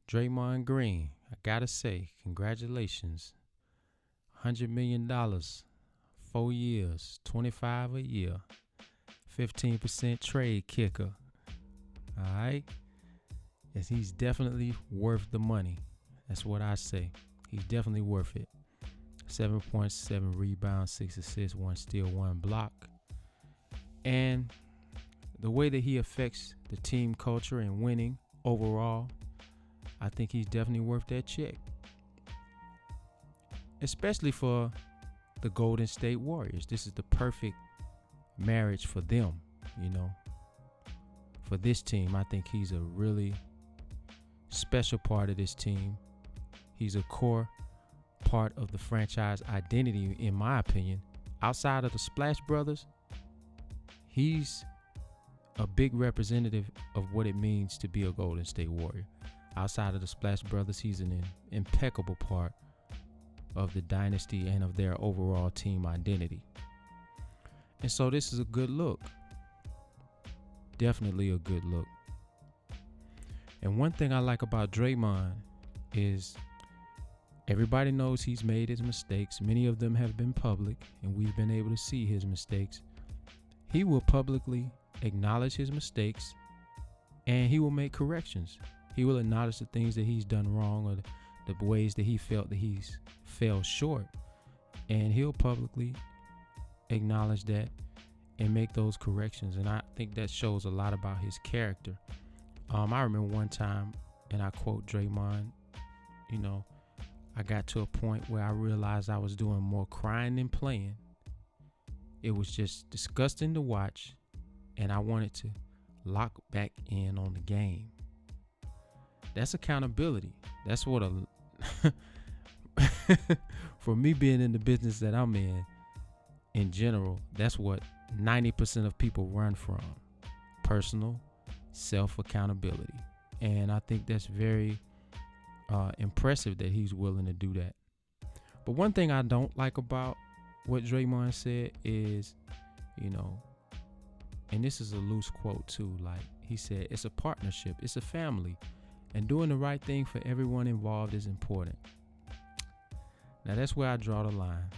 Draymond Green, I gotta say, congratulations. $100 million, 4 years, 25 a year, 15% trade kicker. All right? Yes, he's definitely worth the money. That's what I say. He's definitely worth it. 7.7 rebounds, 6 assists, 1 steal, 1 block. And the way that he affects the team culture and winning overall, I think he's definitely worth that check. Especially for the Golden State Warriors. This is the perfect marriage for them, you know. For this team, I think he's a really special part of this team. He's a core part of the franchise identity, in my opinion. Outside of the Splash Brothers, he's a big representative of what it means to be a Golden State Warrior. Outside of the Splash Brothers, he's an impeccable part of the dynasty and of their overall team identity. And so this is a good look. Definitely a good look. And one thing I like about Draymond is everybody knows he's made his mistakes. Many of them have been public, and we've been able to see his mistakes. He will publicly acknowledge his mistakes, and he will make corrections. He will acknowledge the things that he's done wrong or the ways that he felt that he's fell short, and he'll publicly acknowledge that and make those corrections. And I think that shows a lot about his character. I remember one time, and I quote Draymond, you know, I got to a point where I realized I was doing more crying than playing. It was just disgusting to watch, and I wanted to lock back in on the game. That's accountability. That's what for me being in the business that I'm in general, that's what 90% of people run from. Personal self-accountability. And I think that's very impressive that he's willing to do that. But one thing I don't like about what Draymond said is, you know, and this is a loose quote too, like he said, it's a partnership, it's a family, and doing the right thing for everyone involved is important. Now that's where I draw the line.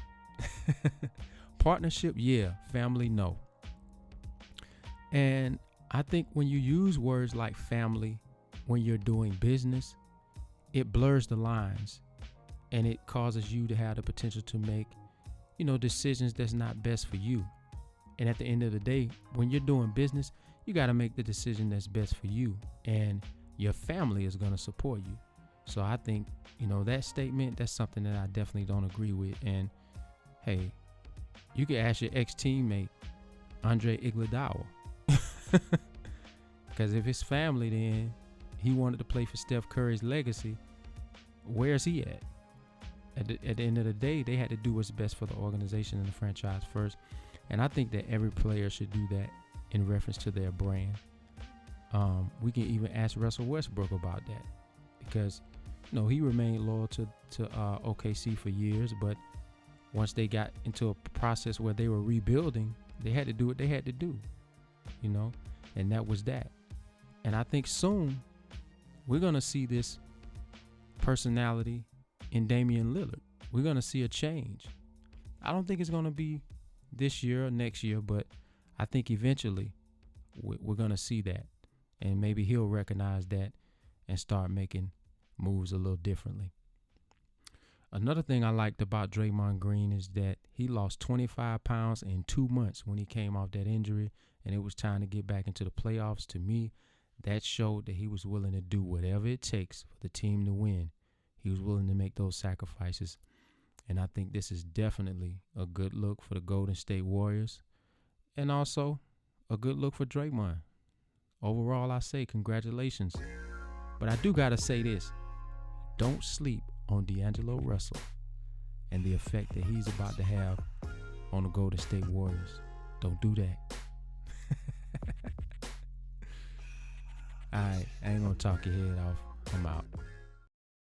Partnership, yeah. Family, no. And I think when you use words like family when you're doing business, it blurs the lines, and it causes you to have the potential to make, you know, decisions that's not best for you. And at the end of the day, when you're doing business, you got to make the decision that's best for you, and your family is going to support you. So I think, you know, that statement, that's something that I definitely don't agree with. And hey, you can ask your ex-teammate, Andre Iguodala. Because if it's family, then he wanted to play for Steph Curry's legacy. Where's he at? At the end of the day, they had to do what's best for the organization and the franchise first. And I think that every player should do that in reference to their brand. We can even ask Russell Westbrook about that, because, you know, he remained loyal to OKC for years, but once they got into a process where they were rebuilding, they had to do what they had to do, you know, and that was that. And I think soon we're going to see this personality in Damian Lillard. We're going to see a change. I don't think it's going to be this year or next year, but I think eventually we're going to see that. And maybe he'll recognize that and start making moves a little differently. Another thing I liked about Draymond Green is that he lost 25 pounds in 2 months when he came off that injury, and it was time to get back into the playoffs. To me, that showed that he was willing to do whatever it takes for the team to win. He was willing to make those sacrifices. And I think this is definitely a good look for the Golden State Warriors, and also a good look for Draymond. Overall, I say congratulations. But I do got to say this. Don't sleep on D'Angelo Russell and the effect that he's about to have on the Golden State Warriors. Don't do that. All right, I ain't going to talk your head off. I'm out.